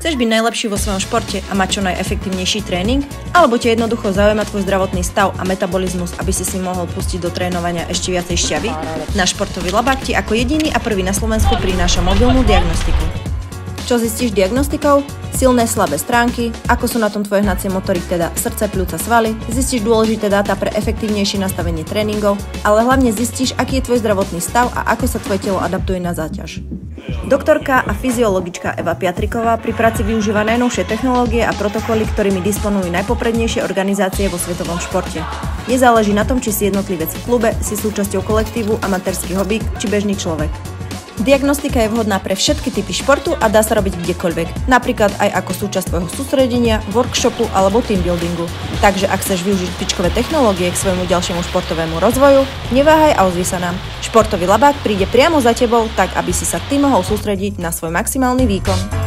Chceš byť najlepší vo svojom športe a mať čo najefektívnejší tréning? Alebo ťa jednoducho zaujíma tvoj zdravotný stav a metabolizmus, aby si mohol pustiť do trénovania ešte viacej šťavy? Náš športový labák ti ako jediný a prvý na Slovensku prináša mobilnú diagnostiku. Čo zistíš diagnostikou? Silné, slabé stránky, ako sú na tom tvoje hnacie motory, teda srdce, pľúca, svaly, zistíš dôležité dáta pre efektívnejšie nastavenie tréningov, ale hlavne zistíš, aký je tvoj zdravotný stav a ako sa tvoje telo adaptuje na záťaž. Doktorka a fyziologička Eva Piatriková pri práci využíva najnovšie technológie a protokoly, ktorými disponujú najpoprednejšie organizácie vo svetovom športe. Nezáleží na tom, či si jednotlivec v klube, si súčasťou kolektívu, amatérsky hobík či bežný človek. Diagnostika je vhodná pre všetky typy športu a dá sa robiť kdekoľvek, napríklad aj ako súčasť tvojho sústredenia, workshopu alebo teambuildingu. Takže ak chceš využiť špičkové technológie k svojmu ďalšiemu športovému rozvoju, neváhaj a ozvi sa nám. Športový labák príde priamo za tebou, tak aby si sa ty mohol sústrediť na svoj maximálny výkon.